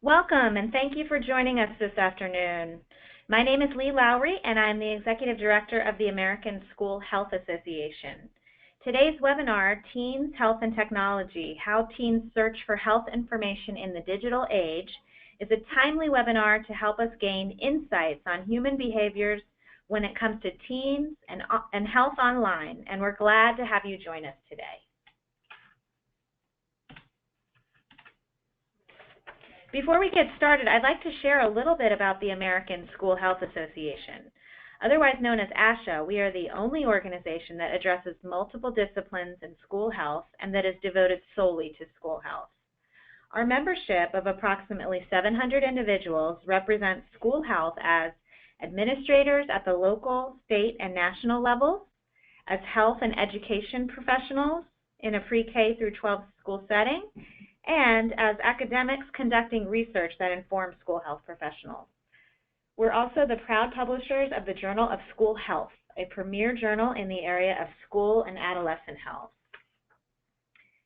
Welcome, and thank you for joining us this afternoon. My name is Lee Lowry, and I'm the Executive Director of the American School Health Association. Today's webinar, Teens, Health, and Technology, How Teens Search for Health Information in the Digital Age, is a timely webinar to help us gain insights on human behaviors when it comes to teens and health online, and we're glad to have you join us today. Before we get started, I'd like to share a little bit about the American School Health Association. Otherwise known as ASHA, we are the only organization that addresses multiple disciplines in school health and that is devoted solely to school health. Our membership of approximately 700 individuals represents school health as administrators at the local, state, and national levels, as health and education professionals in a pre-K through 12 school setting, and as academics conducting research that informs school health professionals. We're also the proud publishers of the Journal of School Health, a premier journal in the area of school and adolescent health.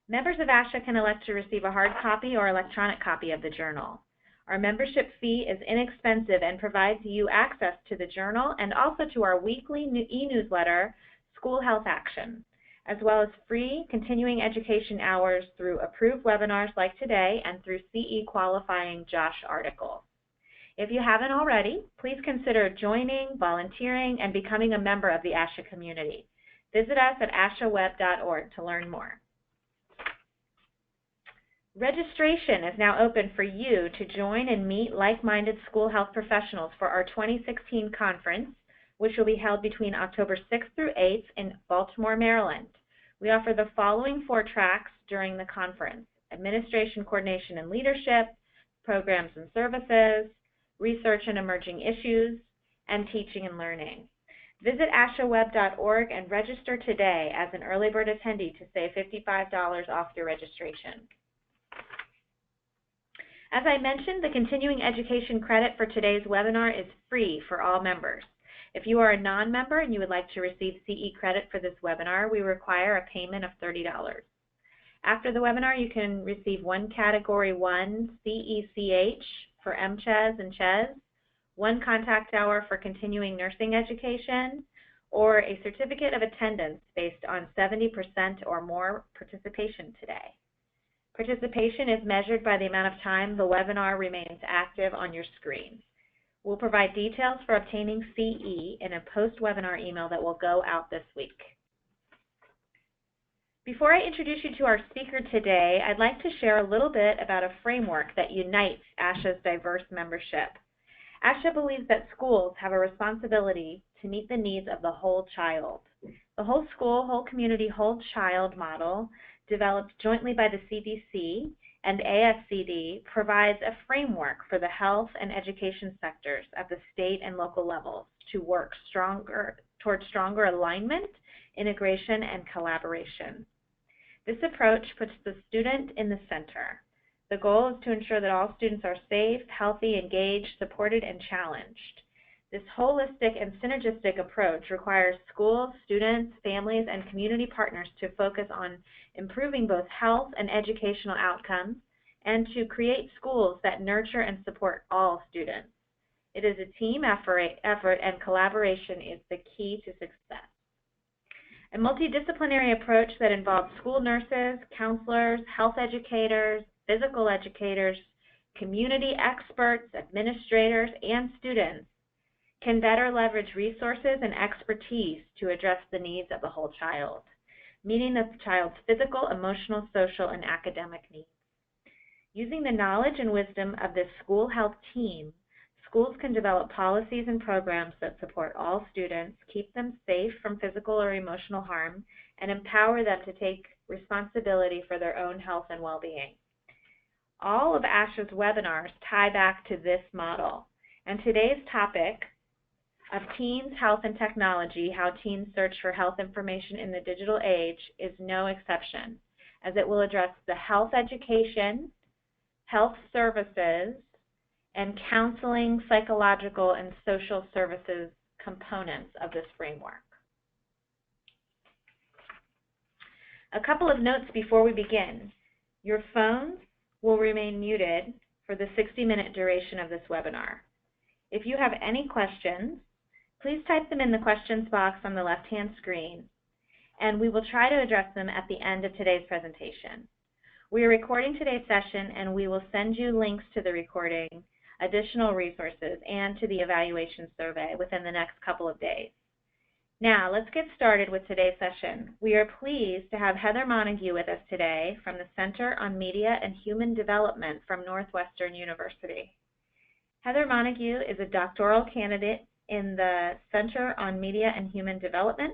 Members of ASHA can elect to receive a hard copy or electronic copy of the journal. Our membership fee is inexpensive and provides you access to the journal and also to our weekly e-newsletter, School Health Action, as well as free continuing education hours through approved webinars like today and through CE qualifying JOSH articles. If you haven't already, please consider joining, volunteering, and becoming a member of the ASHA community. Visit us at ashaweb.org to learn more. Registration is now open for you to join and meet like-minded school health professionals for our 2016 conference, which will be held between October 6th through 8th in Baltimore, Maryland. We offer the following 4 tracks during the conference: Administration, Coordination, and Leadership, Programs and Services, Research and Emerging Issues, and Teaching and Learning. Visit ashaweb.org and register today as an early bird attendee to save $55 off your registration. As I mentioned, the continuing education credit for today's webinar is free for all members. If you are a non-member and you would like to receive CE credit for this webinar, we require a payment of $30. After the webinar, you can receive 1 Category 1 CECH for MCHES and CHES, 1 contact hour for continuing nursing education, or a certificate of attendance based on 70% or more participation today. Participation is measured by the amount of time the webinar remains active on your screen. We'll provide details for obtaining CE in a post-webinar email that will go out this week. Before I introduce you to our speaker today, I'd like to share a little bit about a framework that unites ASHA's diverse membership. ASHA believes that schools have a responsibility to meet the needs of the whole child. The whole school, whole community, whole child model, developed jointly by the CDC and ASCD, provides a framework for the health and education sectors at the state and local levels to work towards stronger alignment, integration, and collaboration. This approach puts the student in the center. The goal is to ensure that all students are safe, healthy, engaged, supported, and challenged. This holistic and synergistic approach requires schools, students, families, and community partners to focus on improving both health and educational outcomes and to create schools that nurture and support all students. It is a team effort and collaboration is the key to success. A multidisciplinary approach that involves school nurses, counselors, health educators, physical educators, community experts, administrators, and students can better leverage resources and expertise to address the needs of the whole child, meeting the child's physical, emotional, social, and academic needs. Using the knowledge and wisdom of this school health team, schools can develop policies and programs that support all students, keep them safe from physical or emotional harm, and empower them to take responsibility for their own health and well-being. All of ASHA's webinars tie back to this model, and today's topic of Teens, Health, and Technology, How Teens Search for Health Information in the Digital Age is no exception, as it will address the health education, health services, and counseling, psychological, and social services components of this framework. A couple of notes before we begin. Your phones will remain muted for the 60-minute duration of this webinar. If you have any questions, please type them in the questions box on the left-hand screen, and we will try to address them at the end of today's presentation. We are recording today's session, and we will send you links to the recording, additional resources, and to the evaluation survey within the next couple of days. Now, let's get started with today's session. We are pleased to have Heather Montague with us today from the Center on Media and Human Development from Northwestern University. Heather Montague is a doctoral candidate in the Center on Media and Human Development.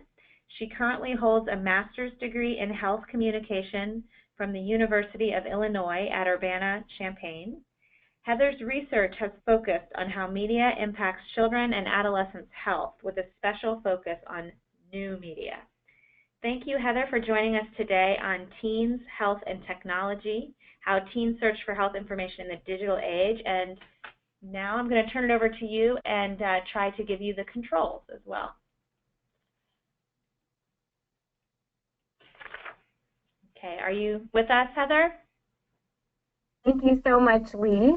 She currently holds a master's degree in health communication from the University of Illinois at Urbana-Champaign. Heather's research has focused on how media impacts children and adolescents' health, with a special focus on new media. Thank you, Heather, for joining us today on Teens, Health, and Technology, how teens search for health information in the digital age. And now I'm going to turn it over to you and try to give you the controls as well. Okay, are you with us, Heather? Thank you so much, Lee.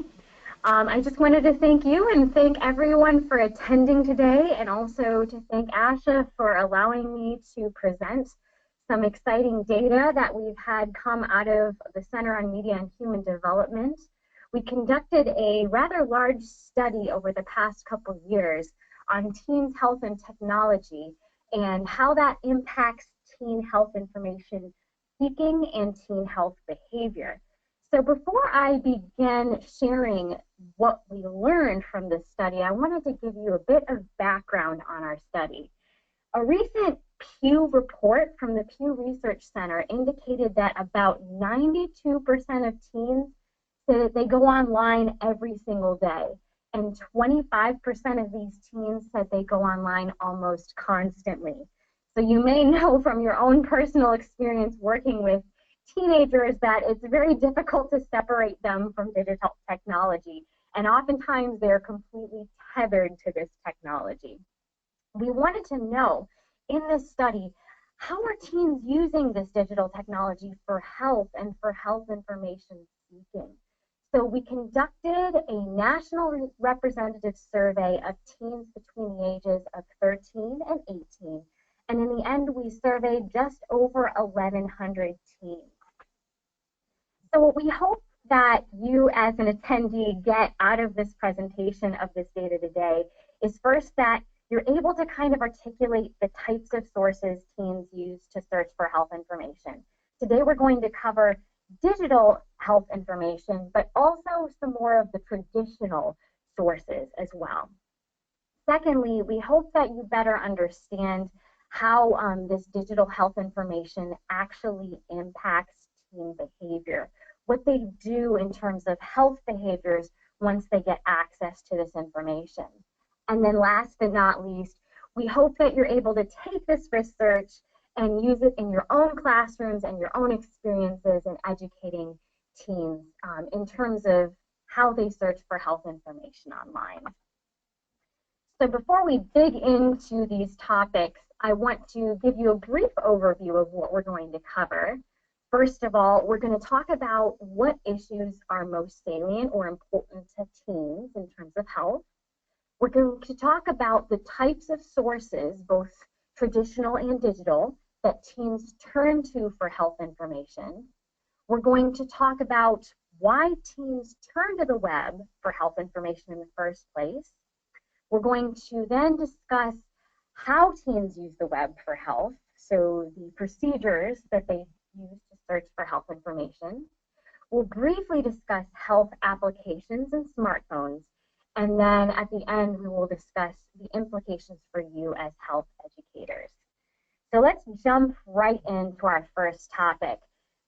I just wanted to thank you and thank everyone for attending today, and also to thank ASHA for allowing me to present some exciting data that we've had come out of the Center on Media and Human Development. We conducted a rather large study over the past couple years on teens' health and technology and how that impacts teen health information seeking and teen health behavior. So before I begin sharing what we learned from this study, I wanted to give you a bit of background on our study. A recent Pew report from the Pew Research Center indicated that about 92% of teens say that they go online every single day, and 25% of these teens said they go online almost constantly. So you may know from your own personal experience working with teenagers that it's very difficult to separate them from digital technology, and oftentimes they're completely tethered to this technology. We wanted to know in this study, how are teens using this digital technology for health and for health information seeking? So we conducted a national representative survey of teens between the ages of 13 and 18, and in the end we surveyed just over 1,100 teens. So what we hope that you as an attendee get out of this presentation of this data today is first that you're able to kind of articulate the types of sources teens use to search for health information. Today we're going to cover digital health information, but also some more of the traditional sources as well. Secondly, we hope that you better understand how this digital health information actually impacts teen behavior, what they do in terms of health behaviors once they get access to this information. And then last but not least, we hope that you're able to take this research and use it in your own classrooms and your own experiences in educating teens in terms of how they search for health information online. So before we dig into these topics, I want to give you a brief overview of what we're going to cover. First of all, we're going to talk about what issues are most salient or important to teens in terms of health. We're going to talk about the types of sources, both traditional and digital, that teens turn to for health information. We're going to talk about why teens turn to the web for health information in the first place. We're going to then discuss how teens use the web for health, so the procedures that they use to search for health information. We'll briefly discuss health applications in smartphones, and then at the end we will discuss the implications for you as health educators. So let's jump right into our first topic.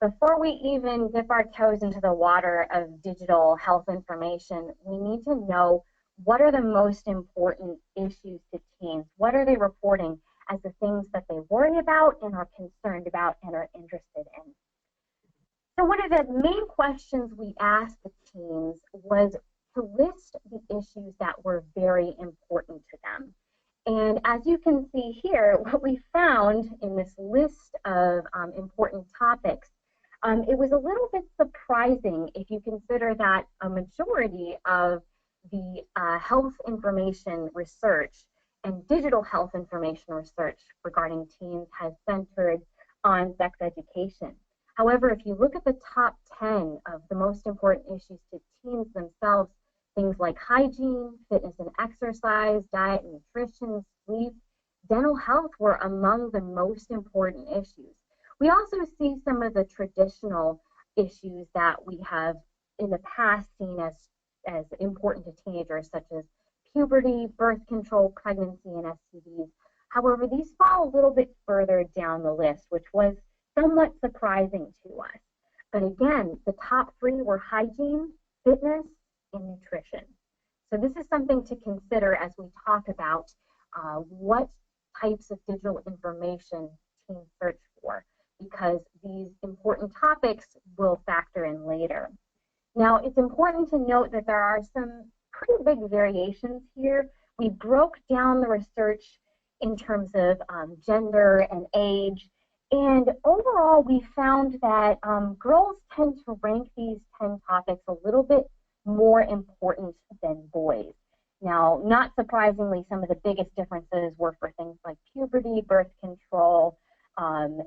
Before we even dip our toes into the water of digital health information, we need to know what are the most important issues to teens. What are they reporting as the things that they worry about and are concerned about and are interested in? So one of the main questions we asked the teens was to list the issues that were very important to them. And as you can see here, what we found in this list of important topics, it was a little bit surprising surprising if you consider that a majority of the health information research and digital health information research regarding teens has centered on sex education. However, if you look at the top 10 of the most important issues to teens themselves, things like hygiene, fitness and exercise, diet and nutrition, sleep, dental health were among the most important issues. We also see some of the traditional issues that we have in the past seen as important to teenagers, such as puberty, birth control, pregnancy, and STDs. However, these fall a little bit further down the list, which was somewhat surprising to us. But again, the top three were hygiene, fitness, and nutrition. So this is something to consider as we talk about what types of digital information teens search for, because these important topics will factor in later. Now, it's important to note that there are some pretty big variations here. We broke down the research in terms of gender and age, and overall we found that girls tend to rank these 10 topics a little bit more important than boys. Now, not surprisingly, some of the biggest differences were for things like puberty, birth control, and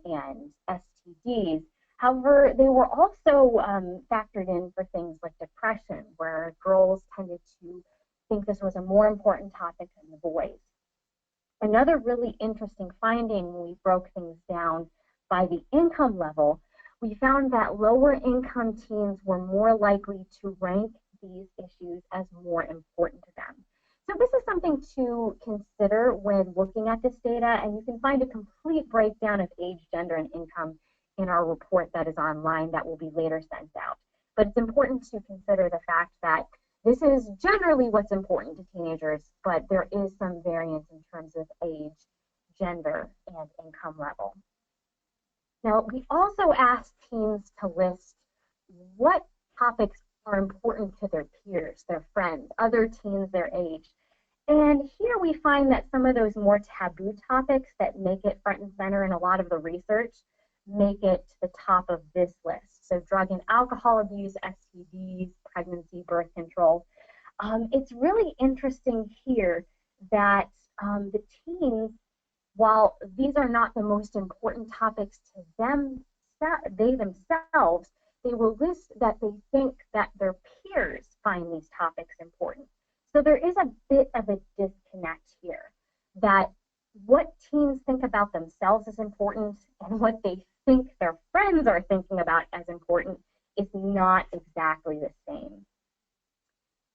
STDs. However, they were also factored in for things like depression, where girls tended to think this was a more important topic than the boys. Another really interesting finding when we broke things down by the income level, we found that lower income teens were more likely to rank these issues as more important to them. So this is something to consider when looking at this data, and you can find a complete breakdown of age, gender, and income in our report that is online that will be later sent out. But it's important to consider the fact that this is generally what's important to teenagers, but there is some variance in terms of age, gender, and income level. Now, we also asked teens to list what topics are important to their peers, their friends, other teens their age. And here we find that some of those more taboo topics that make it front and center in a lot of the research make it to the top of this list. So drug and alcohol abuse, STDs, pregnancy, birth control. It's really interesting here that the teens, while these are not the most important topics to them, they themselves, they will list that they think that their peers find these topics important. So there is a bit of a disconnect here, that what teens think about themselves is important and what they think their friends are thinking about as important is not exactly the same.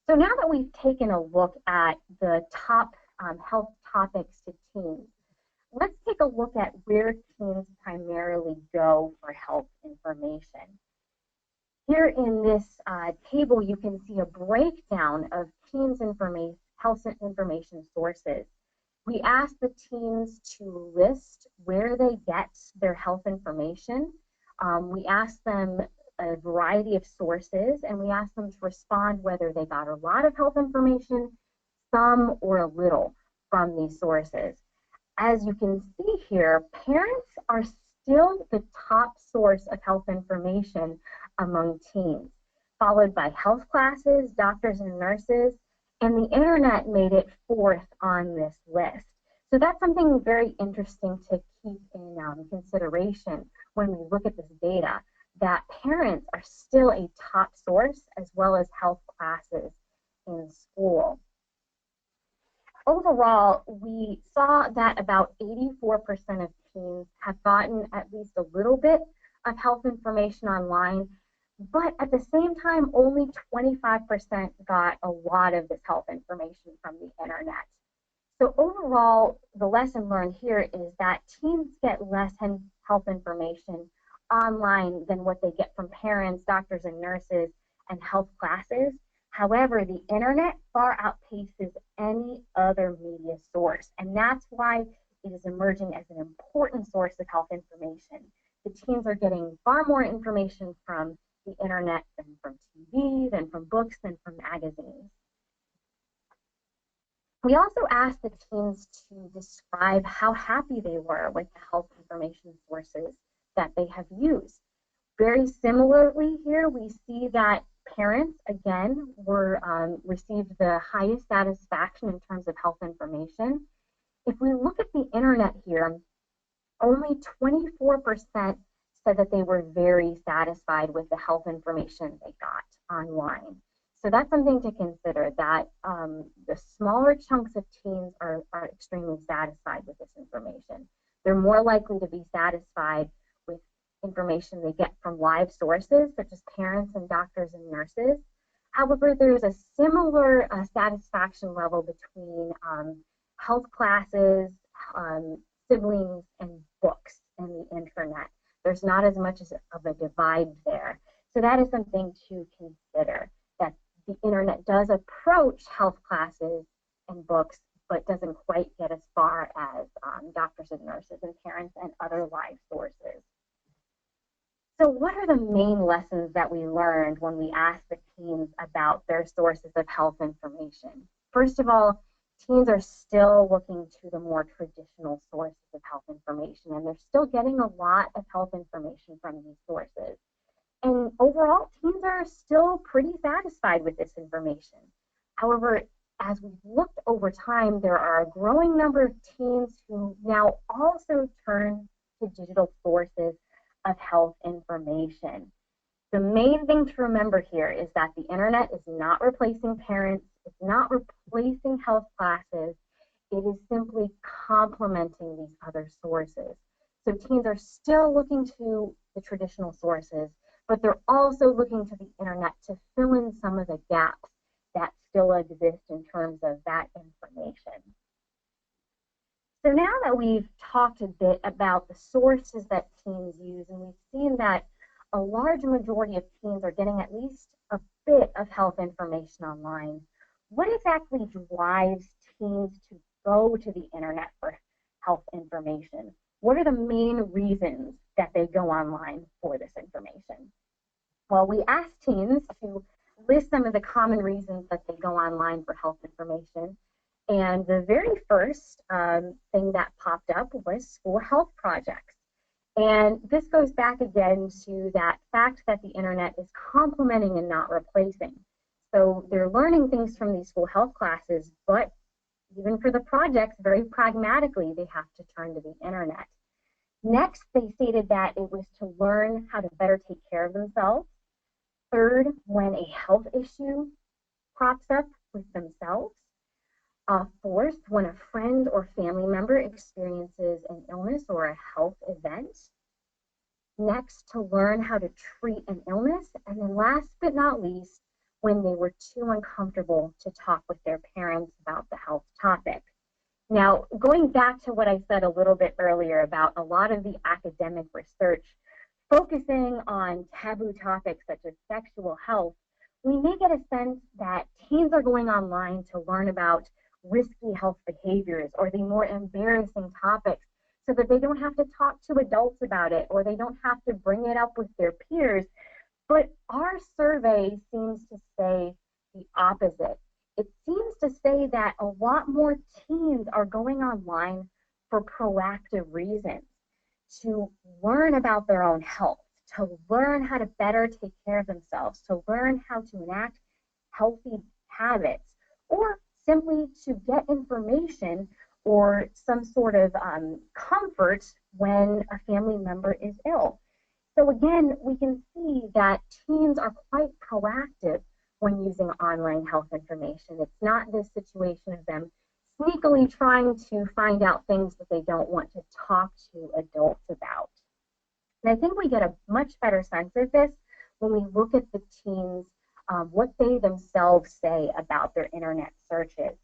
So now that we've taken a look at the top health topics to teens, let's take a look at where teens primarily go for health information. Here in this table, you can see a breakdown of teens' health information sources. We asked the teens to list where they get their health information. We asked them a variety of sources, and we asked them to respond whether they got a lot of health information, some or a little from these sources. As you can see here, parents are still the top source of health information among teens, followed by health classes, doctors and nurses, and the internet made it fourth on this list. So that's something very interesting to keep in consideration when we look at this data, that parents are still a top source as well as health classes in school. Overall, we saw that about 84% of teens have gotten at least a little bit of health information online, but at the same time, only 25% got a lot of this health information from the internet. So overall, the lesson learned here is that teens get less health information online than what they get from parents, doctors and nurses, and health classes. However, the internet far outpaces any other media source, and that's why it is emerging as an important source of health information. The teens are getting far more information from the internet than from TV, than from books, than from magazines. We also asked the teens to describe how happy they were with the health information sources that they have used. Very similarly here, we see that parents, again, received the highest satisfaction in terms of health information. If we look at the internet here, only 24% said that they were very satisfied with the health information they got online. So that's something to consider, that the smaller chunks of teens are extremely satisfied with this information. They're more likely to be satisfied with information they get from live sources, such as parents and doctors and nurses. However, there's a similar satisfaction level between health classes, siblings, and books and the internet. There's not as much of a divide there. So that is something to consider, that the internet does approach health classes and books, but doesn't quite get as far as doctors and nurses and parents and other live sources. So what are the main lessons that we learned when we asked the teens about their sources of health information? First of all, teens are still looking to the more traditional sources of health information, and they're still getting a lot of health information from these sources. And overall, teens are still pretty satisfied with this information. However, as we've looked over time, there are a growing number of teens who now also turn to digital sources of health information. The main thing to remember here is that the internet is not replacing parents, it's not replacing health classes, it is simply complementing these other sources. So teens are still looking to the traditional sources, but they're also looking to the internet to fill in some of the gaps that still exist in terms of that information. So now that we've talked a bit about the sources that teens use, and we've seen that a large majority of teens are getting at least a bit of health information online, what exactly drives teens to go to the internet for health information? What are the main reasons that they go online for this information? Well, we asked teens to list some of the common reasons that they go online for health information. And the very first thing that popped up was school health projects. And this goes back again to that fact that the internet is complementing and not replacing. So they're learning things from these school health classes, but even for the projects, very pragmatically, they have to turn to the internet. Next, they stated that it was to learn how to better take care of themselves. Third, when a health issue crops up with themselves. Fourth, when a friend or family member experiences an illness or a health event. Next, to learn how to treat an illness. And then last but not least, when they were too uncomfortable to talk with their parents about the health topic. Now, going back to what I said a little bit earlier about a lot of the academic research focusing on taboo topics such as sexual health, we may get a sense that teens are going online to learn about risky health behaviors or the more embarrassing topics so that they don't have to talk to adults about it or they don't have to bring it up with their peers. But our survey seems to say the opposite. It seems to say that a lot more teens are going online for proactive reasons, to learn about their own health, to learn how to better take care of themselves, to learn how to enact healthy habits, or simply to get information or some sort of comfort when a family member is ill. So again, we can see that teens are quite proactive when using online health information. It's not this situation of them sneakily trying to find out things that they don't want to talk to adults about. And I think we get a much better sense of this when we look at the teens, what they themselves say about their internet searches.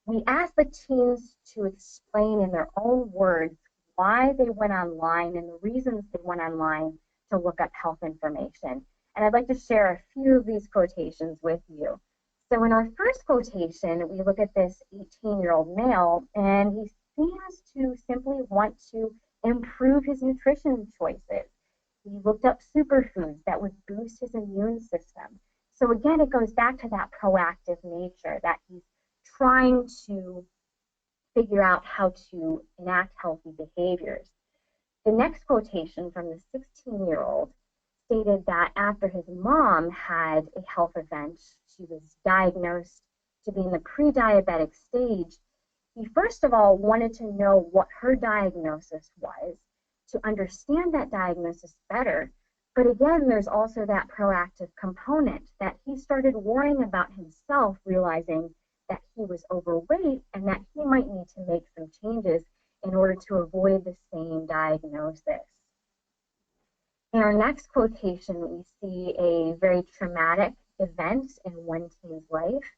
We asked the teens to explain in their own words why they went online and the reasons they went online to look up health information. And I'd like to share a few of these quotations with you. So in our first quotation, we look at this 18-year-old male, and he seems to simply want to improve his nutrition choices. He looked up superfoods that would boost his immune system. So again, it goes back to that proactive nature, that he's trying to figure out how to enact healthy behaviors. The next quotation from the 16-year-old stated that after his mom had a health event, she was diagnosed to be in the pre-diabetic stage. He first of all wanted to know what her diagnosis was, to understand that diagnosis better. But again, there's also that proactive component that he started worrying about himself, realizing that he was overweight and that he might need to make some changes in order to avoid the same diagnosis. In our next quotation, we see a very traumatic event in one teen's life.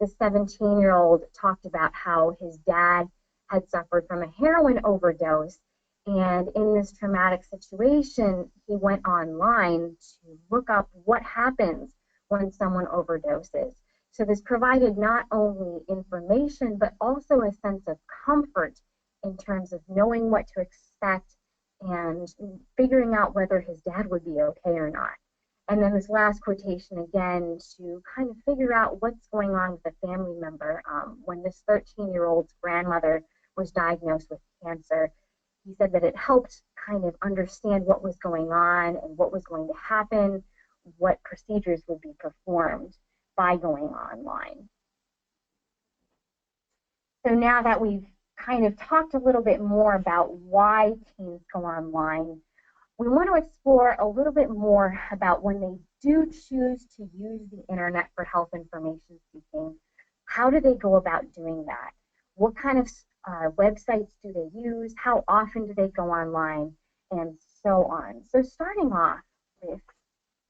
The 17-year-old talked about how his dad had suffered from a heroin overdose, and in this traumatic situation, he went online to look up what happens when someone overdoses. So this provided not only information, but also a sense of comfort in terms of knowing what to expect and figuring out whether his dad would be okay or not. And then this last quotation again to kind of figure out what's going on with a family member. When this 13-year-old's grandmother was diagnosed with cancer, he said that it helped kind of understand what was going on and what was going to happen, what procedures would be performed by going online. So now that we've kind of talked a little bit more about why teens go online, we want to explore a little bit more about when they do choose to use the internet for health information seeking. How do they go about doing that? What kind of websites do they use? How often do they go online? And so on. So starting off with,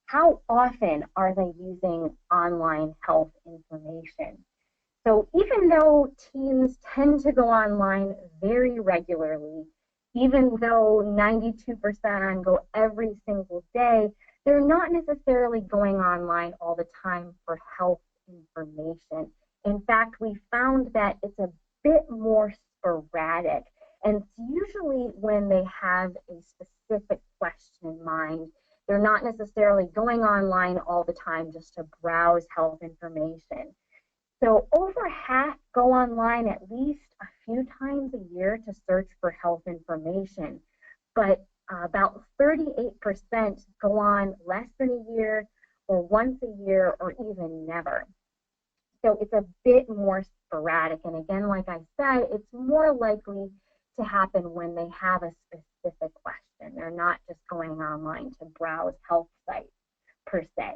how often are they using online health information? So even though teens tend to go online very regularly, even though 92% on go every single day, they're not necessarily going online all the time for health information. In fact, we found that it's a bit more sporadic, and it's usually when they have a specific question in mind. They're not necessarily going online all the time just to browse health information. So over half go online at least a few times a year to search for health information, but about 38% go on less than a year or once a year or even never. So it's a bit more sporadic, and again, like I said, it's more likely to happen when they have a specific question. They're not just going online to browse health sites per se.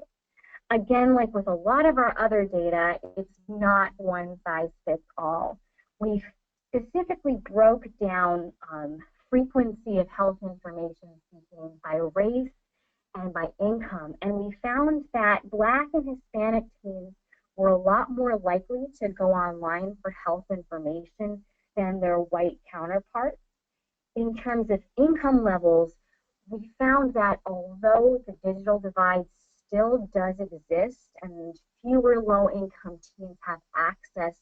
Again, like with a lot of our other data, it's not one size fits all. We specifically broke down frequency of health information seeking by race and by income, and we found that Black and Hispanic teens were a lot more likely to go online for health information than their white counterparts. In terms of income levels, we found that although the digital divide still does exist and fewer low-income teens have access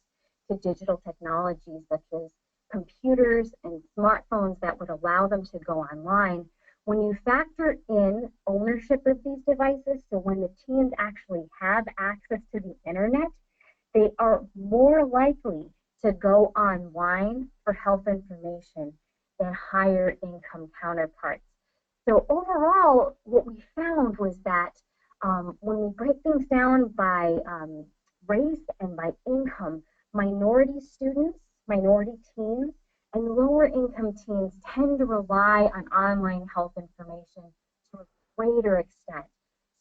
to digital technologies such as computers and smartphones that would allow them to go online, when you factor in ownership of these devices, so when the teens actually have access to the internet, they are more likely to go online for health information than higher income counterparts. So overall, what we found was that when we break things down by race and by income, minority students, minority teens, and lower income teens tend to rely on online health information to a greater extent.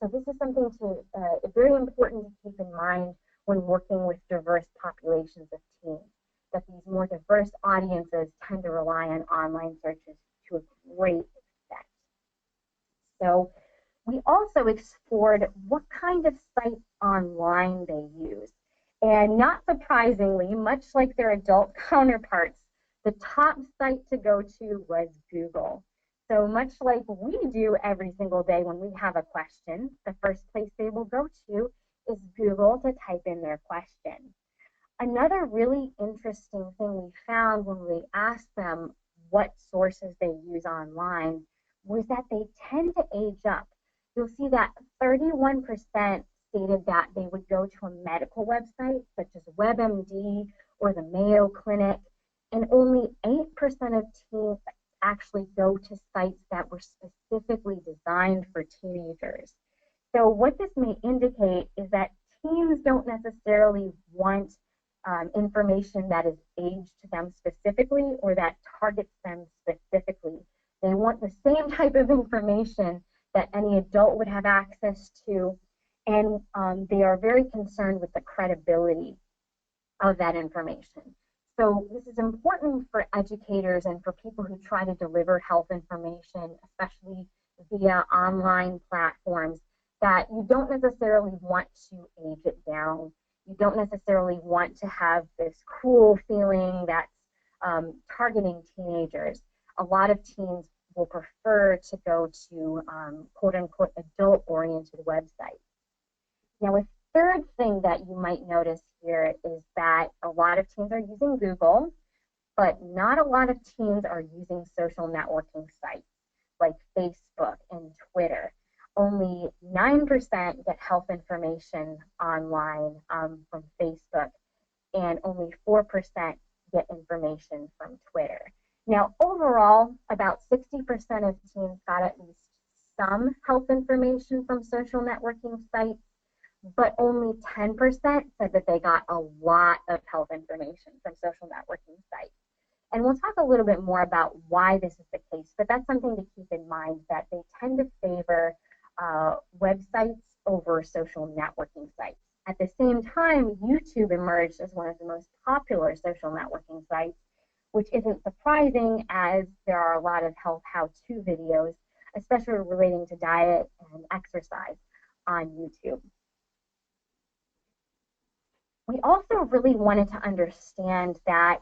So this is something very important to keep in mind when working with diverse populations of teens, that these more diverse audiences tend to rely on online searches to a great extent. So we also explored what kind of sites online they use. And not surprisingly, much like their adult counterparts, the top site to go to was Google. So much like we do every single day when we have a question, the first place they will go to is Google to type in their question. Another really interesting thing we found when we asked them what sources they use online was that they tend to age up. You'll see that 31% stated that they would go to a medical website such as WebMD or the Mayo Clinic, and only 8% of teens actually go to sites that were specifically designed for teenagers. So what this may indicate is that teens don't necessarily want information that is aged to them specifically or that targets them specifically. They want the same type of information that any adult would have access to, and they are very concerned with the credibility of that information. So this is important for educators and for people who try to deliver health information, especially via online platforms, that you don't necessarily want to age it down. You don't necessarily want to have this cool feeling that's targeting teenagers. A lot of teens will prefer to go to quote-unquote adult-oriented websites. Now, a third thing that you might notice here is that a lot of teens are using Google, but not a lot of teens are using social networking sites like Facebook and Twitter. Only 9% get health information online from Facebook, and only 4% get information from Twitter. Now, overall, about 60% of teens got at least some health information from social networking sites, but only 10% said that they got a lot of health information from social networking sites. And we'll talk a little bit more about why this is the case, but that's something to keep in mind, that they tend to favor websites over social networking sites. At the same time, YouTube emerged as one of the most popular social networking sites, which isn't surprising as there are a lot of health how-to videos, especially relating to diet and exercise on YouTube. We also really wanted to understand that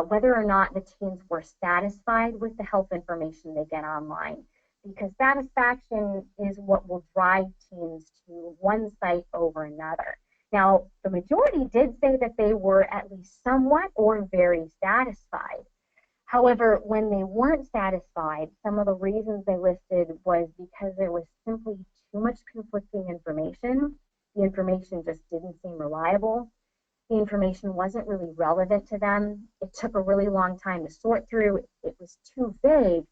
whether or not the teens were satisfied with the health information they get online, because satisfaction is what will drive teens to one site over another. Now, the majority did say that they were at least somewhat or very satisfied. However, when they weren't satisfied, some of the reasons they listed was because there was simply too much conflicting information. The information just didn't seem reliable. The information wasn't really relevant to them. It took a really long time to sort through. It was too vague,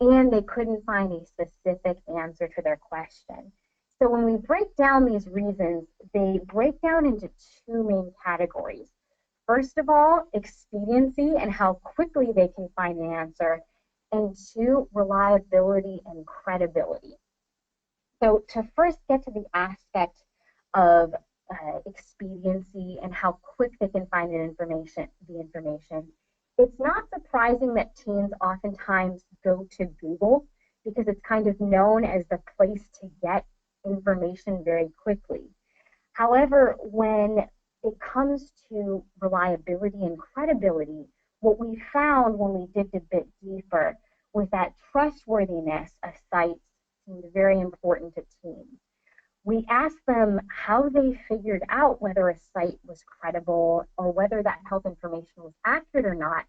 and they couldn't find a specific answer to their question. So when we break down these reasons, they break down into two main categories. First of all, expediency and how quickly they can find an answer, and two, reliability and credibility. So to first get to the aspect of expediency and how quick they can find the information, it's not surprising that teens oftentimes go to Google, because it's kind of known as the place to get information very quickly. However, when it comes to reliability and credibility, what we found when we digged a bit deeper was that trustworthiness of sites seemed very important to teens. We asked them how they figured out whether a site was credible or whether that health information was accurate or not.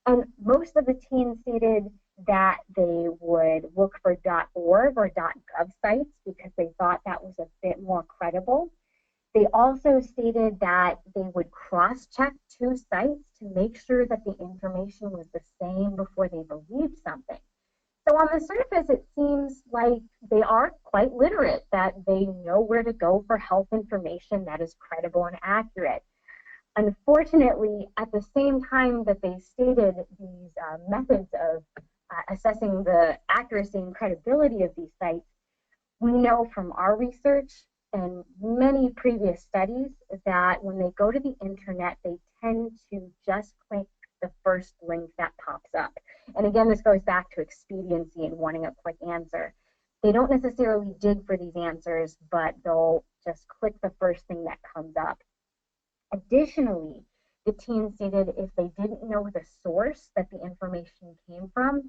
And most of the teens stated that they would look for .org or .gov sites because they thought that was a bit more credible. They also stated that they would cross-check two sites to make sure that the information was the same before they believed something. So on the surface, it seems like they are quite literate, that they know where to go for health information that is credible and accurate. Unfortunately, at the same time that they stated these methods of assessing the accuracy and credibility of these sites, we know from our research and many previous studies that when they go to the internet, they tend to just click the first link that pops up. And again, this goes back to expediency and wanting a quick answer. They don't necessarily dig for these answers, but they'll just click the first thing that comes up. Additionally, the teens stated if they didn't know the source that the information came from,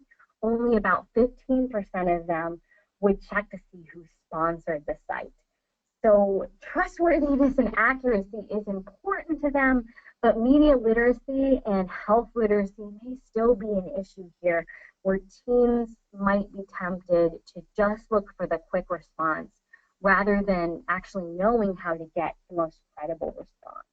only about 15% of them would check to see who sponsored the site. So trustworthiness and accuracy is important to them, but media literacy and health literacy may still be an issue here, where teens might be tempted to just look for the quick response rather than actually knowing how to get the most credible response.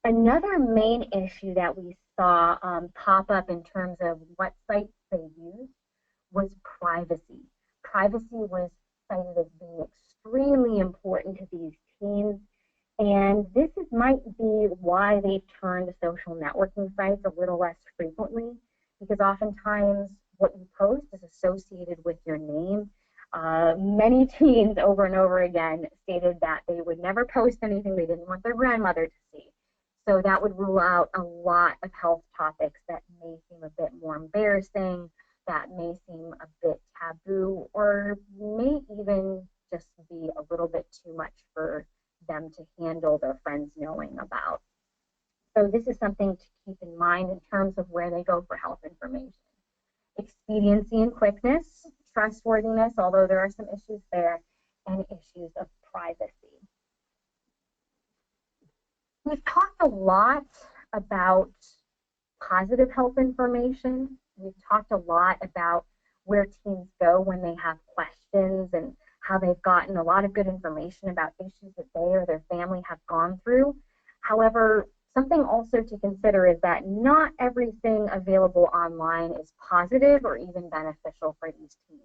Another main issue that we saw pop up in terms of what sites they used was privacy. Privacy was cited as being extremely important to these teens, and this might be why they turn to social networking sites a little less frequently, because oftentimes what you post is associated with your name. Many teens over and over again stated that they would never post anything they didn't want their grandmother to see. So that would rule out a lot of health topics that may seem a bit more embarrassing, that may seem a bit taboo, or may even just be a little bit too much for them to handle their friends knowing about. So this is something to keep in mind in terms of where they go for health information. Expediency and quickness, trustworthiness, although there are some issues there, and issues of privacy. We've talked a lot about positive health information. We've talked a lot about where teens go when they have questions and how they've gotten a lot of good information about issues that they or their family have gone through. However, something also to consider is that not everything available online is positive or even beneficial for these teens.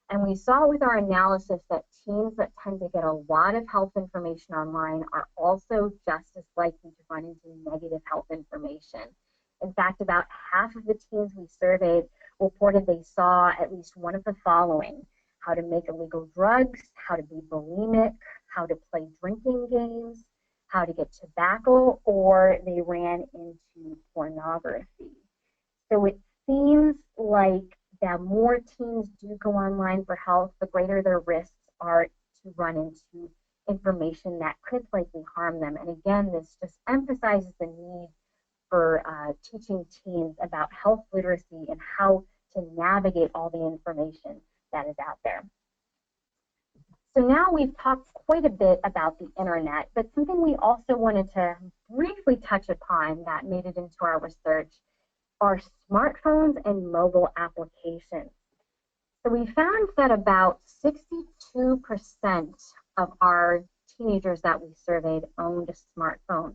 And we saw with our analysis that teens that tend to get a lot of health information online are also just as likely to run into negative health information. In fact, about half of the teens we surveyed reported they saw at least one of the following: how to make illegal drugs, how to be bulimic, how to play drinking games, how to get tobacco, or they ran into pornography. So it seems like the more teens do go online for health, the greater their risks are to run into information that could likely harm them. And again, this just emphasizes the need for teaching teens about health literacy and how to navigate all the information that is out there. So now we've talked quite a bit about the internet, but something we also wanted to briefly touch upon that made it into our research are smartphones and mobile applications. So we found that about 62% of our teenagers that we surveyed owned a smartphone,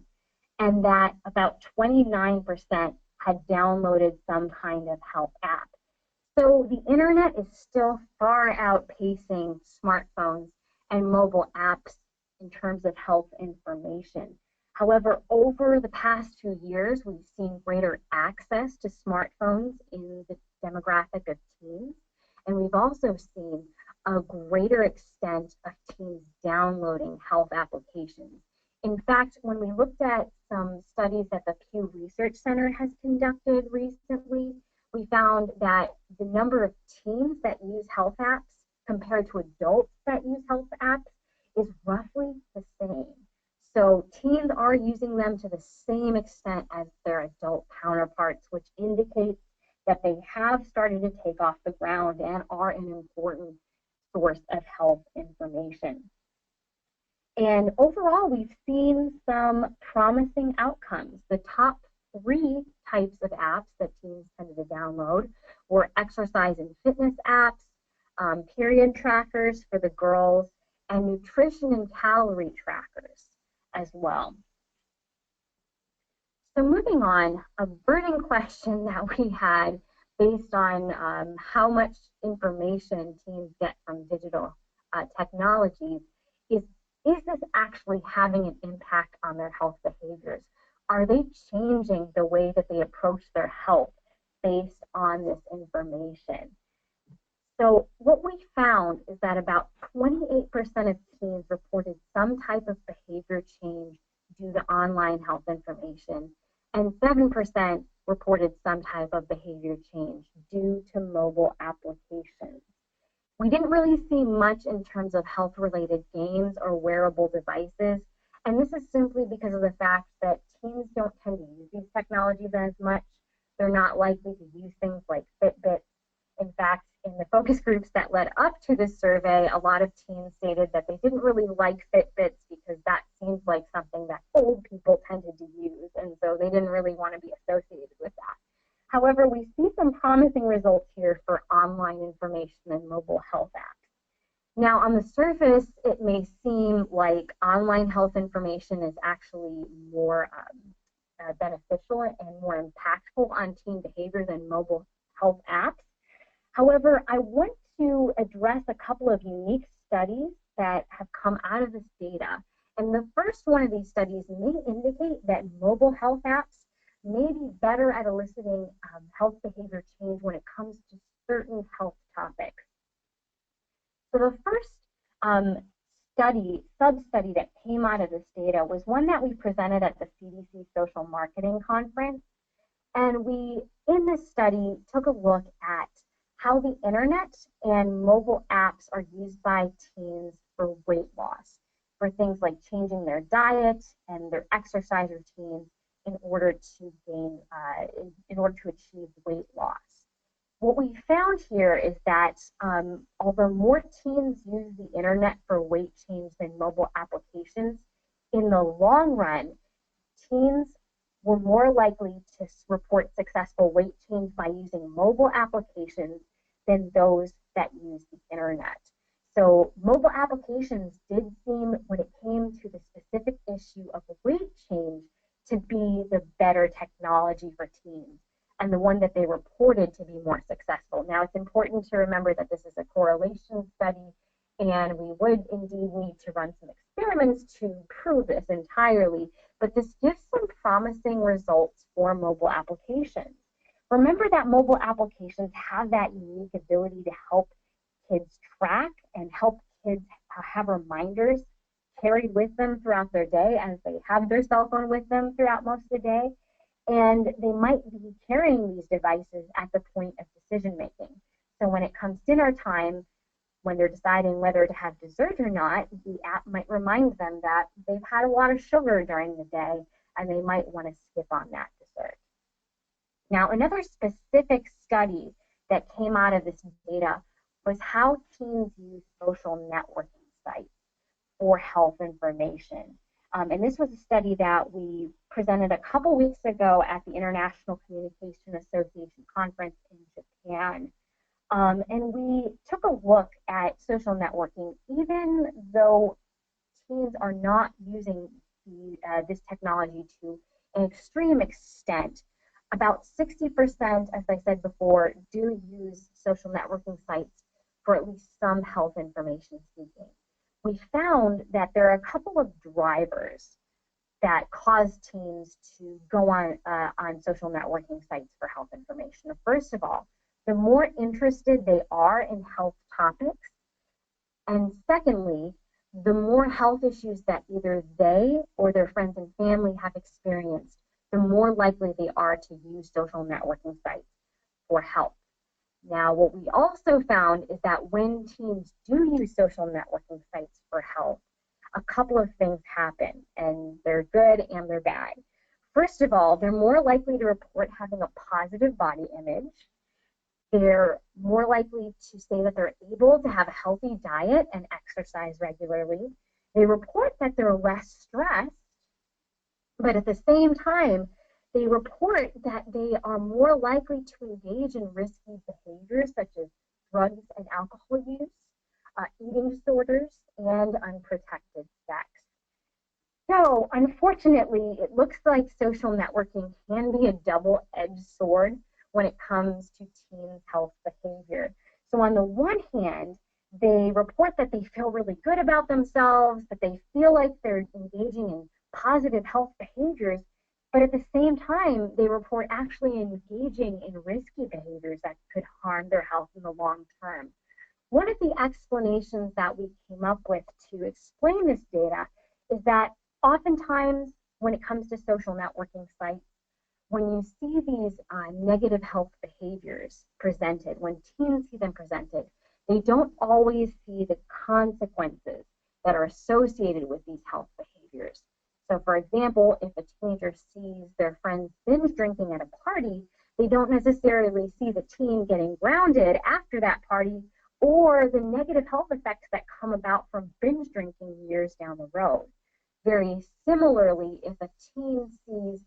and that about 29% had downloaded some kind of health app. So the internet is still far outpacing smartphones and mobile apps in terms of health information. However, over the past 2 years, we've seen greater access to smartphones in the demographic of teens, and we've also seen a greater extent of teens downloading health applications. In fact, when we looked at some studies that the Pew Research Center has conducted recently, we found that the number of teens that use health apps compared to adults that use health apps is roughly the same. So teens are using them to the same extent as their adult counterparts, which indicates that they have started to take off the ground and are an important source of health information. And overall, we've seen some promising outcomes. The top 3 types of apps that teens tended to download were exercise and fitness apps, period trackers for the girls, and nutrition and calorie trackers as well. So moving on, a burning question that we had based on how much information teens get from digital technologies is this actually having an impact on their health behaviors? Are they changing the way that they approach their health based on this information? So what we found is that about 28% of teens reported some type of behavior change due to online health information, and 7% reported some type of behavior change due to mobile applications. We didn't really see much in terms of health-related games or wearable devices, and this is simply because of the fact that teens don't tend to use these technologies as much. They're not likely to use things like Fitbits. In fact, in the focus groups that led up to this survey, a lot of teens stated that they didn't really like Fitbits because that seems like something that old people tended to use, and so they didn't really want to be associated with that. However, we see some promising results here for online information and mobile health apps. Now, on the surface, it may seem like online health information is actually more beneficial and more impactful on teen behavior than mobile health apps. However, I want to address a couple of unique studies that have come out of this data. And the first one of these studies may indicate that mobile health apps may be better at eliciting health behavior change when it comes to certain health topics. So the first sub-study that came out of this data was one that we presented at the CDC Social Marketing Conference. And we, in this study, took a look at how the internet and mobile apps are used by teens for weight loss, for things like changing their diet and their exercise routines in order to achieve weight loss. What we found here is that although more teens use the internet for weight change than mobile applications, in the long run, teens were more likely to report successful weight change by using mobile applications than those that use the internet. So mobile applications did seem, when it came to the specific issue of weight change, to be the better technology for teens and the one that they reported to be more successful. Now, it's important to remember that this is a correlation study, and we would indeed need to run some experiments to prove this entirely, but this gives some promising results for mobile applications. Remember that mobile applications have that unique ability to help kids track and help kids have reminders carried with them throughout their day as they have their cell phone with them throughout most of the day. And they might be carrying these devices at the point of decision making. So when it comes dinner time, when they're deciding whether to have dessert or not, the app might remind them that they've had a lot of sugar during the day and they might want to skip on that dessert. Now, another specific study that came out of this data was how teens use social networking sites for health information. And this was a study that we presented a couple weeks ago at the International Communication Association Conference in Japan. And we took a look at social networking, even though teens are not using this technology to an extreme extent. About 60%, as I said before, do use social networking sites for at least some health information seeking. We found that there are a couple of drivers that cause teens to go on social networking sites for health information. First of all, the more interested they are in health topics, and secondly, the more health issues that either they or their friends and family have experienced, the more likely they are to use social networking sites for help. Now, what we also found is that when teens do use social networking sites for help, a couple of things happen, and they're good and they're bad. First of all, they're more likely to report having a positive body image. They're more likely to say that they're able to have a healthy diet and exercise regularly. They report that they're less stressed, but at the same time, they report that they are more likely to engage in risky behaviors such as drugs and alcohol use, eating disorders, and unprotected sex. So, unfortunately, it looks like social networking can be a double-edged sword when it comes to teens' health behavior. So on the one hand, they report that they feel really good about themselves, that they feel like they're engaging in positive health behaviors, but at the same time, they report actually engaging in risky behaviors that could harm their health in the long term. One of the explanations that we came up with to explain this data is that oftentimes when it comes to social networking sites, when you see these negative health behaviors presented, when teens see them presented, they don't always see the consequences that are associated with these health behaviors. So for example, if a teenager sees their friends binge drinking at a party, they don't necessarily see the teen getting grounded after that party or the negative health effects that come about from binge drinking years down the road. Very similarly, if a teen sees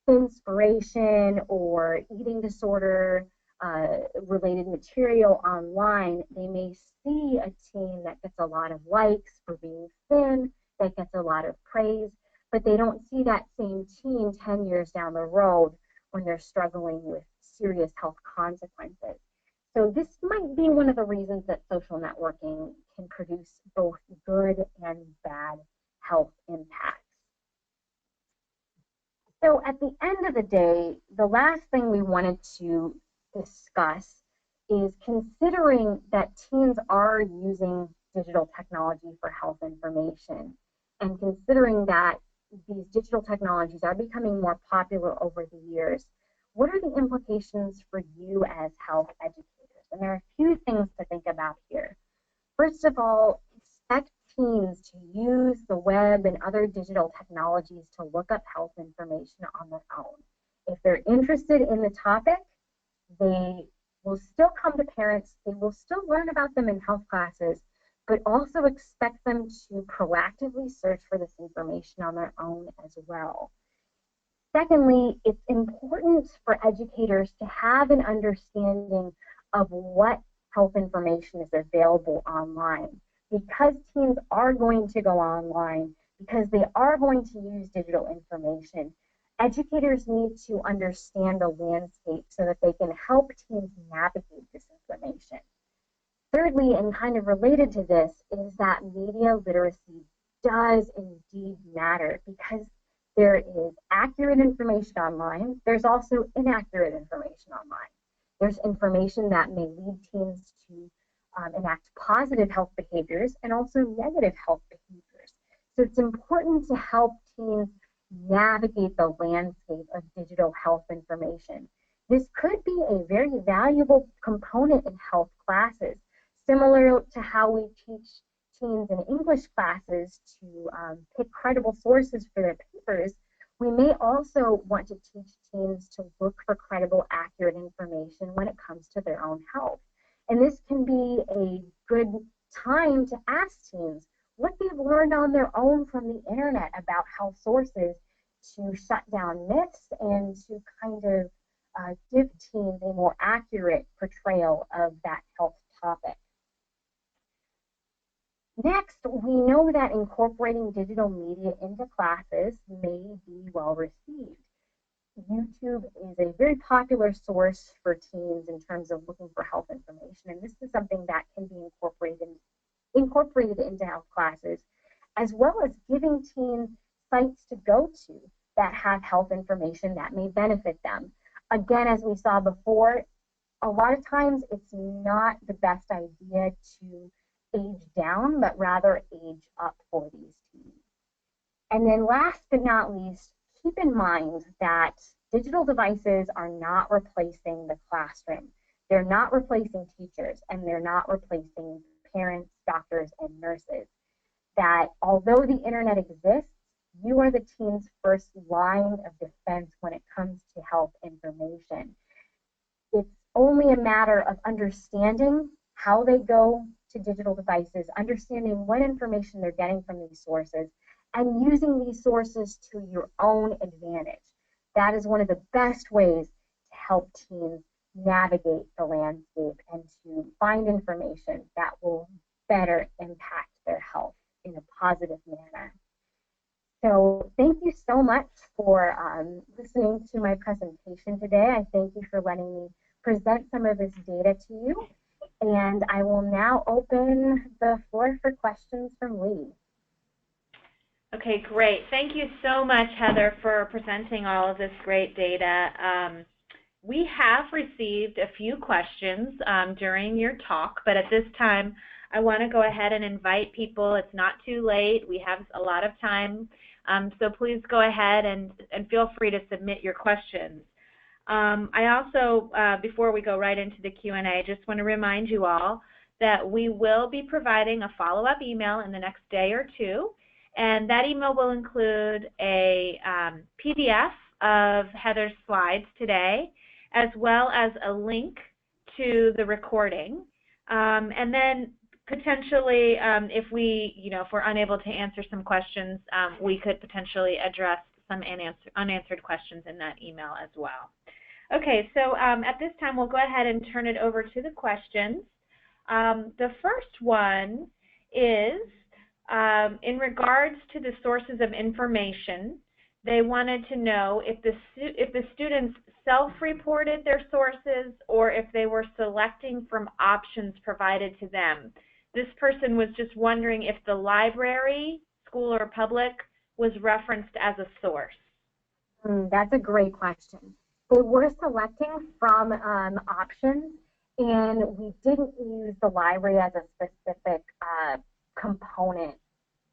inspiration or eating disorder related material online, they may see a teen that gets a lot of likes for being thin, that gets a lot of praise, but they don't see that same teen 10 years down the road when they're struggling with serious health consequences. So this might be one of the reasons that social networking can produce both good and bad health impacts. So at the end of the day, the last thing we wanted to discuss is considering that teens are using digital technology for health information, and considering that these digital technologies are becoming more popular over the years, what are the implications for you as health educators? And there are a few things to think about here. First of all, expect teens to use the web and other digital technologies to look up health information on their own. If they're interested in the topic, they will still come to parents, they will still learn about them in health classes, but also expect them to proactively search for this information on their own as well. Secondly, it's important for educators to have an understanding of what health information is available online. Because teens are going to go online, because they are going to use digital information, educators need to understand the landscape so that they can help teens navigate this information. Thirdly, and kind of related to this, is that media literacy does indeed matter, because there is accurate information online. There's also inaccurate information online. There's information that may lead teens to enact positive health behaviors and also negative health behaviors. So it's important to help teens navigate the landscape of digital health information. This could be a very valuable component in health classes, similar to how we teach teens in English classes to pick credible sources for their papers. We may also want to teach teens to look for credible, accurate information when it comes to their own health. And this can be a good time to ask teens what they've learned on their own from the internet about health sources, to shut down myths and to kind of give teens a more accurate portrayal of that health topic. Next, we know that incorporating digital media into classes may be well received. YouTube is a very popular source for teens in terms of looking for health information, and this is something that can be incorporated into health classes, as well as giving teens sites to go to that have health information that may benefit them. Again, as we saw before, a lot of times it's not the best idea to age down, but rather age up for these teens. And then last but not least, keep in mind that digital devices are not replacing the classroom. They're not replacing teachers, and they're not replacing parents, doctors, and nurses. That although the internet exists, you are the teen's first line of defense when it comes to health information. It's only a matter of understanding how they go to digital devices, understanding what information they're getting from these sources, and using these sources to your own advantage. That is one of the best ways to help teens navigate the landscape and to find information that will better impact their health in a positive manner. So thank you so much for listening to my presentation today. I thank you for letting me present some of this data to you. And I will now open the floor for questions from Lee. Okay, great. Thank you so much, Heather, for presenting all of this great data. We have received a few questions during your talk, but at this time, I want to go ahead and invite people. It's not too late. We have a lot of time, so please go ahead and feel free to submit your questions. I also, before we go right into the Q&A, just want to remind you all that we will be providing a follow-up email in the next day or two, and that email will include a PDF of Heather's slides today, as well as a link to the recording. And then potentially, if we're unable to answer some questions, we could potentially address some unanswered questions in that email as well. Okay, so at this time, we'll go ahead and turn it over to the questions. The first one is, in regards to the sources of information, They wanted to know if the students self-reported their sources or if they were selecting from options provided to them. This person was just wondering if the library, school or public, was referenced as a source. That's a great question. They were selecting from options, and we didn't use the library as a specific component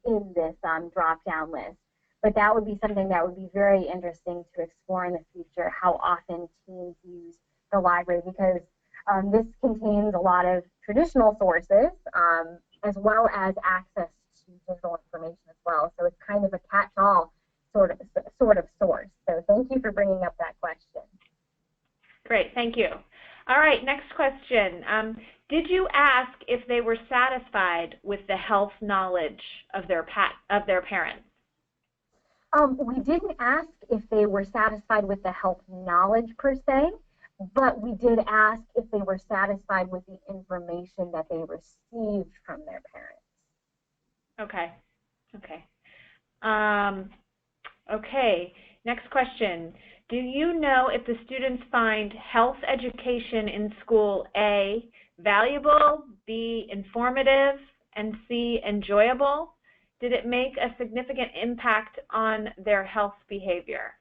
in this drop-down list. But that would be something that would be very interesting to explore in the future, how often teens use the library, because this contains a lot of traditional sources as well as access to digital information as well. So it's kind of a catch-all sort of source. So thank you for bringing up that question. Great, thank you. All right, next question. Did you ask if they were satisfied with the health knowledge of their parents? We didn't ask if they were satisfied with the health knowledge per se, but we did ask if they were satisfied with the information that they received from their parents. Okay. Okay, next question. Do you know if the students find health education in school A, valuable, B, informative, and C, enjoyable? Did it make a significant impact on their health behavior?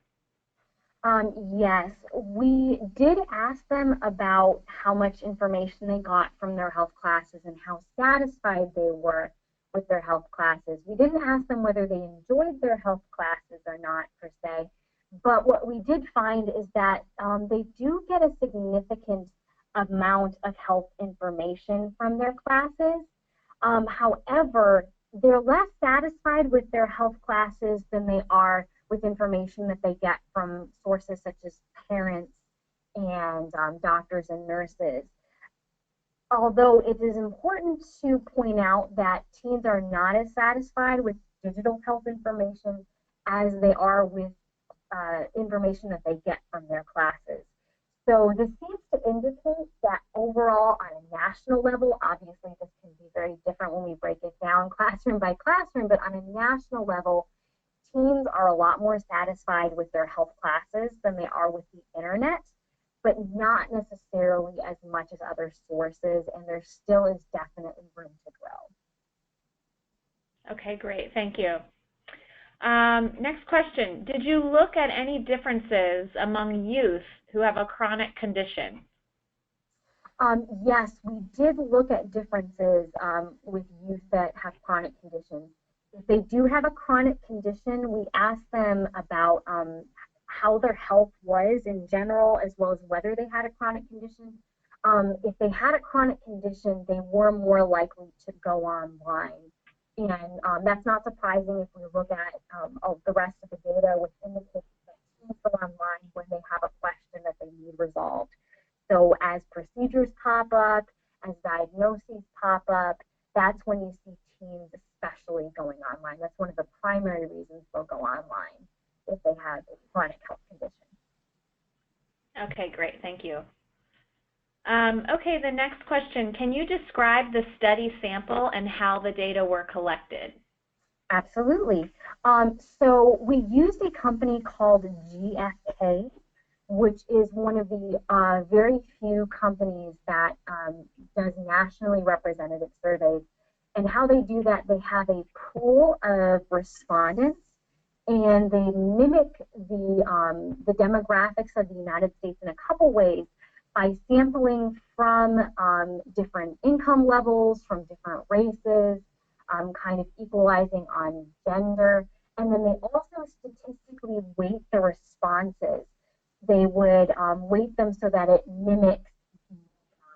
Yes, we did ask them about how much information they got from their health classes and how satisfied they were with their health classes. We didn't ask them whether they enjoyed their health classes or not per se, but what we did find is that they do get a significant amount of health information from their classes. However, they're less satisfied with their health classes than they are with information that they get from sources such as parents and doctors and nurses. Although it is important to point out that teens are not as satisfied with digital health information as they are with information that they get from their classes. So this seems to indicate that overall on a national level, obviously this can be very different when we break it down classroom by classroom, but on a national level, teens are a lot more satisfied with their health classes than they are with the internet, but not necessarily as much as other sources, and there still is definitely room to grow. Okay, great, thank you. Next question. Did you look at any differences among youth who have a chronic condition? Yes, we did look at differences with youth that have chronic conditions. If they do have a chronic condition, we asked them about how their health was in general, as well as whether they had a chronic condition. If they had a chronic condition, they were more likely to go online. And that's not surprising if we look at the rest of the data, which indicates that teens go online when they have a question that they need resolved. So as procedures pop up, as diagnoses pop up, that's when you see teens especially going online. That's one of the primary reasons they'll go online if they have a chronic health condition. Okay, great, thank you. Okay, the next question. Can you describe the study sample and how the data were collected? Absolutely. So we used a company called GFK, which is one of the very few companies that does nationally representative surveys. And how they do that, they have a pool of respondents, and they mimic the demographics of the United States in a couple ways by sampling from different income levels, from different races, kind of equalizing on gender. And then they also statistically weight the responses. They would weight them so that it mimics the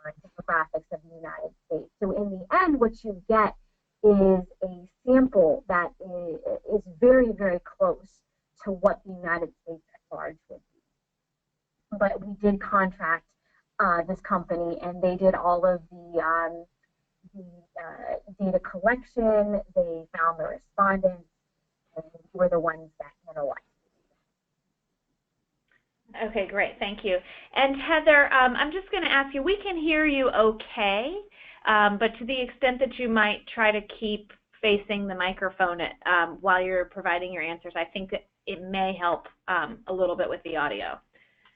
demographics of the United States. So in the end, what you get is a sample that is very, very close to what the United States at large would be. But we did contract this company, and they did all of the data collection. They found the respondents, and we're the ones that analyzed. Okay, great, thank you. And Heather, I'm just going to ask you, we can hear you okay, but to the extent that you might try to keep facing the microphone while you're providing your answers, I think that it may help a little bit with the audio.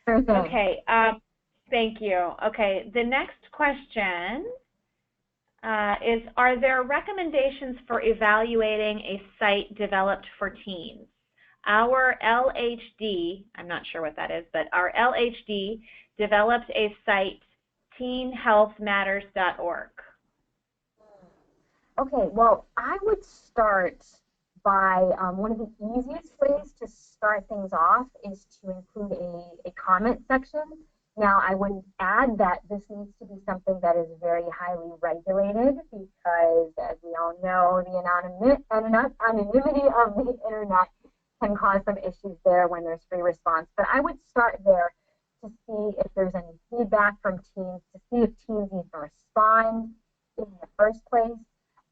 Sure thing. Okay, thank you. Okay, the next question is, are there recommendations for evaluating a site developed for teens? Our LHD, I'm not sure what that is, but our LHD developed a site, teenhealthmatters.org. Okay, well, I would start by one of the easiest ways to start things off is to include a comment section. Now, I would add that this needs to be something that is very highly regulated because, as we all know, the anonymity of the internet can cause some issues there when there's free response. But I would start there to see if there's any feedback from teens, to see if teens need to respond in the first place.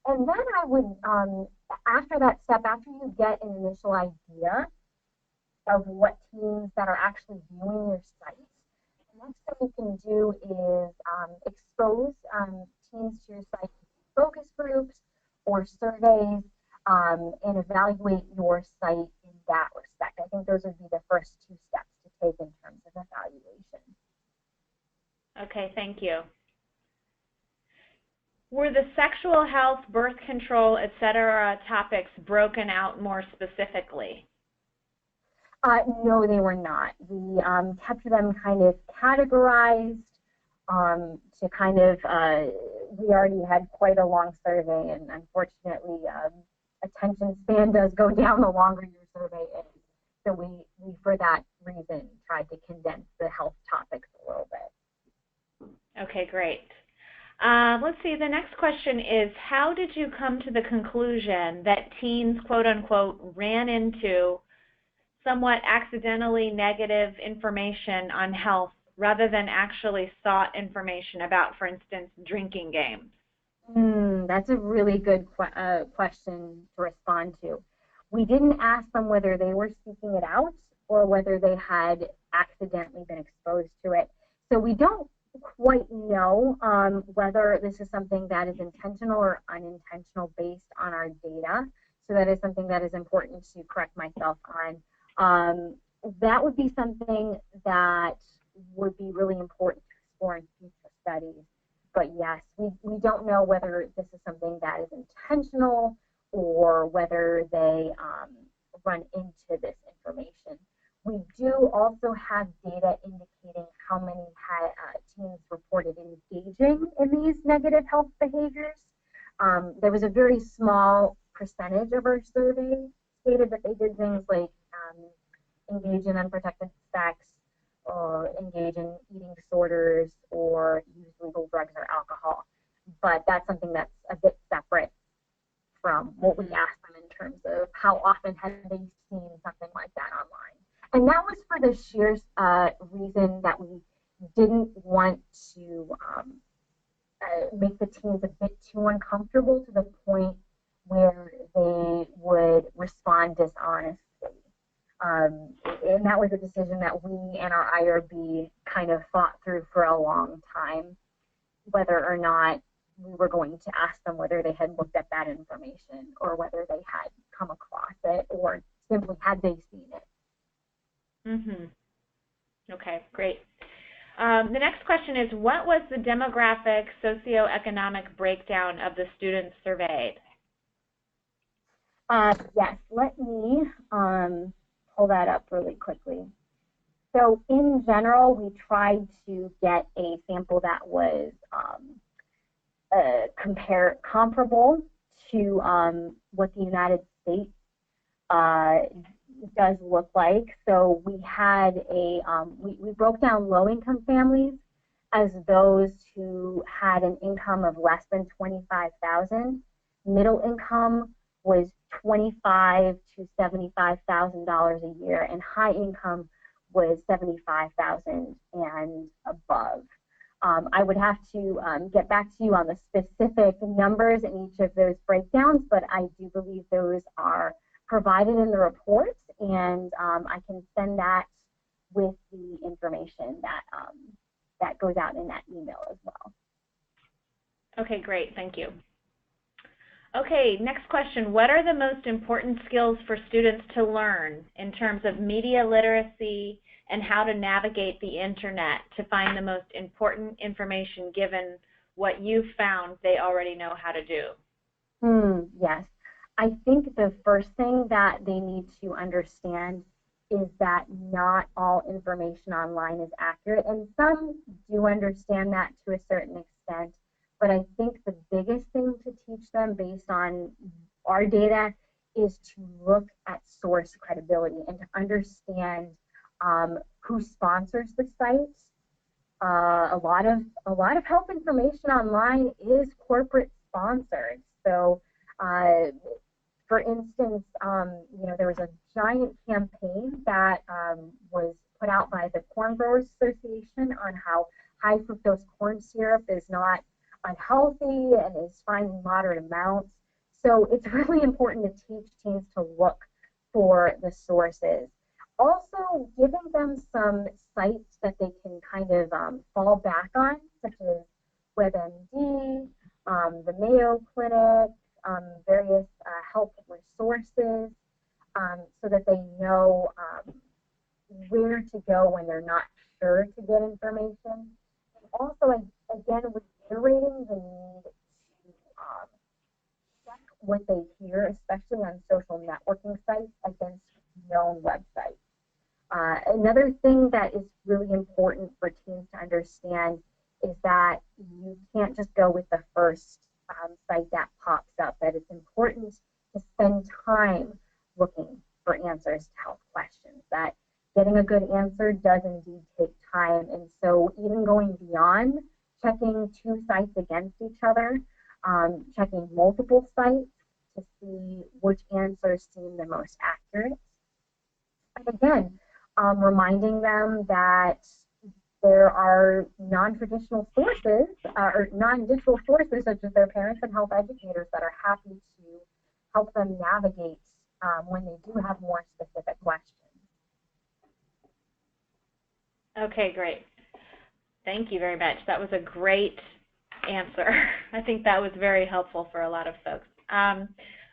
And then I would, after that step, after you get an initial idea of what teens that are actually viewing your site, the next thing you can do is expose teens to your site focus groups or surveys and evaluate your site in that respect. I think those would be the first two steps to take in terms of evaluation. Okay, thank you. Were the sexual health, birth control, etc. topics broken out more specifically? No, they were not. We kept them kind of categorized to kind of, we already had quite a long survey, and unfortunately, attention span does go down the longer your survey is. So we, for that reason, tried to condense the health topics a little bit. Okay, great. Let's see, the next question is, how did you come to the conclusion that teens, quote unquote, ran into somewhat accidentally negative information on health rather than actually sought information about, for instance, drinking games? That's a really good question to respond to. We didn't ask them whether they were seeking it out or whether they had accidentally been exposed to it. So we don't quite know whether this is something that is intentional or unintentional based on our data. So that is something that is important to correct myself on. That would be something that would be really important to explore in future studies. But yes, we don't know whether this is something that is intentional or whether they run into this information. We do also have data indicating how many teens reported engaging in these negative health behaviors. There was a very small percentage of our survey stated that they did things like engage in unprotected sex, or engage in eating disorders, or use legal drugs or alcohol. But that's something that's a bit separate from what we asked them in terms of how often have they seen something like that online. And that was for the sheer reason that we didn't want to make the teens a bit too uncomfortable to the point where they would respond dishonestly. And that was a decision that we and our IRB kind of fought through for a long time, whether or not we were going to ask them whether they had looked at that information or whether they had come across it or simply had they seen it. Okay, great. The next question is, what was the demographic, socioeconomic breakdown of the students surveyed? Yes, let me pull that up really quickly. So in general, we tried to get a sample that was comparable to what the United States does look like. So we had we broke down low-income families as those who had an income of less than $25,000. Middle income was $25,000 to $75,000 a year, and high income was $75,000 and above. I would have to get back to you on the specific numbers in each of those breakdowns, but I do believe those are provided in the reports, and I can send that with the information that that goes out in that email as well. Okay, great, thank you. Okay, next question. What are the most important skills for students to learn in terms of media literacy and how to navigate the internet to find the most important information given what you've found they already know how to do? Yes. I think the first thing that they need to understand is that not all information online is accurate, and some do understand that to a certain extent. But I think the biggest thing to teach them based on our data is to look at source credibility and to understand who sponsors the sites. A lot of health information online is corporate sponsored. So, for instance, there was a giant campaign that was put out by the Corn Growers Association on how high fructose corn syrup is not unhealthy and is fine in moderate amounts. So it's really important to teach teens to look for the sources. Also, giving them some sites that they can kind of fall back on, such as WebMD, the Mayo Clinic, various health resources, so that they know where to go when they're not sure to get information. And also, again, reiterating the need to check what they hear, especially on social networking sites, against known websites. Another thing that is really important for teens to understand is that you can't just go with the first site that pops up, that it's important to spend time looking for answers to health questions, that getting a good answer does indeed take time. And so even going beyond checking two sites against each other, checking multiple sites to see which answers seem the most accurate. And again, reminding them that there are non-traditional sources or non-digital sources such as their parents and health educators that are happy to help them navigate when they do have more specific questions. Okay, great. Thank you very much. That was a great answer. I think that was very helpful for a lot of folks.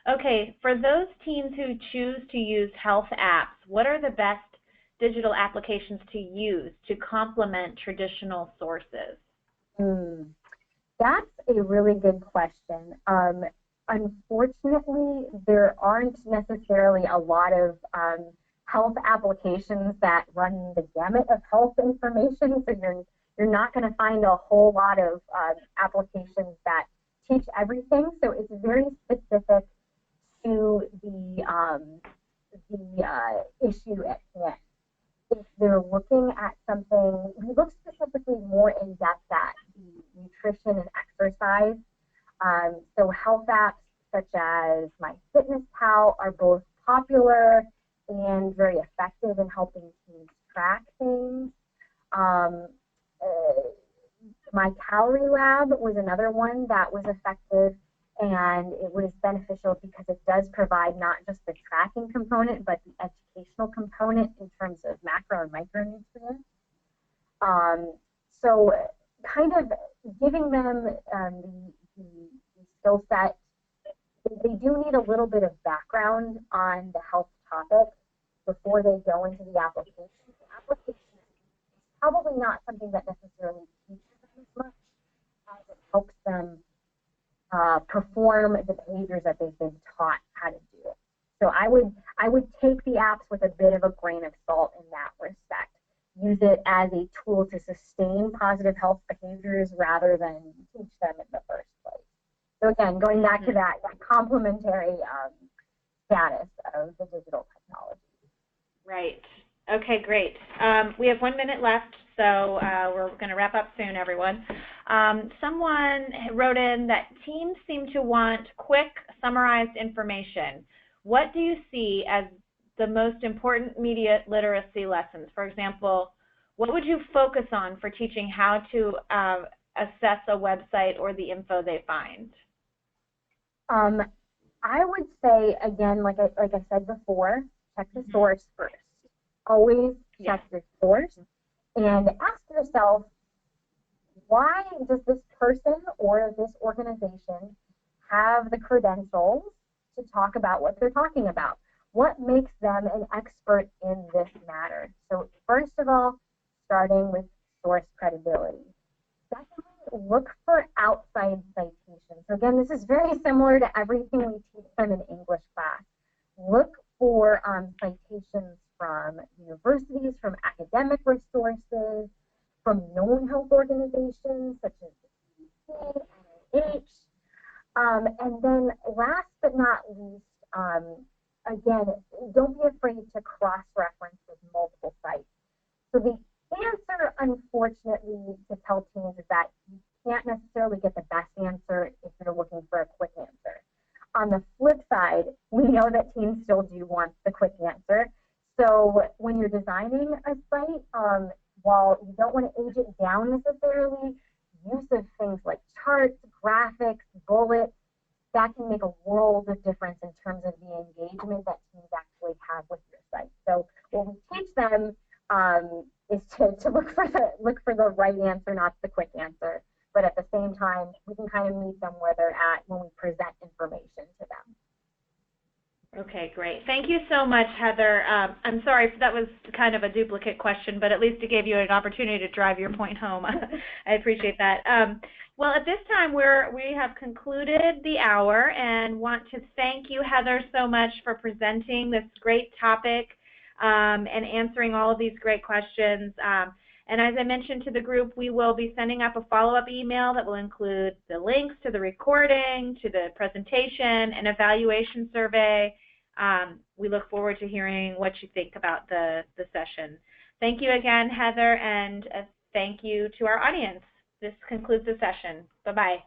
Okay, for those teens who choose to use health apps, what are the best digital applications to use to complement traditional sources? That's a really good question. Unfortunately, there aren't necessarily a lot of health applications that run the gamut of health information, so you're not going to find a whole lot of applications that teach everything. So it's very specific to the issue at hand. If they're looking at something, we look specifically more in depth at the nutrition and exercise. So health apps such as MyFitnessPal are both popular and very effective in helping teens track things. My Calorie Lab was another one that was effective, and it was beneficial because it does provide not just the tracking component, but the educational component in terms of macro and micronutrients. So kind of giving them the skill set, they do need a little bit of background on the health topic before they go into the application. The application is probably not something that necessarily teaches them as much as it helps them perform the behaviors that they've been taught how to do. So I would take the apps with a bit of a grain of salt in that respect. Use it as a tool to sustain positive health behaviors rather than teach them in the first place. So again, going back to that complementary status of the digital technology. Right. Okay, great. We have 1 minute left, so we're going to wrap up soon, everyone. Someone wrote in that teens seem to want quick, summarized information. What do you see as the most important media literacy lessons? For example, what would you focus on for teaching how to assess a website or the info they find? I would say, again, like I said before, check the source first. Always check your source and ask yourself, why does this person or this organization have the credentials to talk about what they're talking about. What makes them an expert in this matter? So first of all, starting with source credibility. Secondly, look for outside citations. So again, this is very similar to everything we teach them in English class. Look for citations from universities, from academic resources, from known health organizations such as the CDC, NIH, and then last but not least, again, don't be afraid to cross-reference with multiple sites. So the answer, unfortunately, to tell teens is that you can't necessarily get the best answer if you're looking for a quick answer. On the flip side, we know that teens still do want the quick answer. So when you're designing a site, while you don't want to age it down necessarily, use of things like charts, graphics, bullets, that can make a world of difference in terms of the engagement that teens actually have with your site. So what we teach them is to look for the right answer, not the quick answer. But at the same time, we can kind of meet them where they're at when we present information to them. Okay, great. Thank you so much, Heather. I'm sorry if that was kind of a duplicate question, but at least it gave you an opportunity to drive your point home. I appreciate that. Well, at this time, we have concluded the hour and want to thank you, Heather, so much for presenting this great topic and answering all of these great questions. And as I mentioned to the group, we will be sending up a follow-up email that will include the links to the recording, to the presentation, and evaluation survey. We look forward to hearing what you think about the session. Thank you again, Heather, and thank you to our audience. This concludes the session. Bye-bye.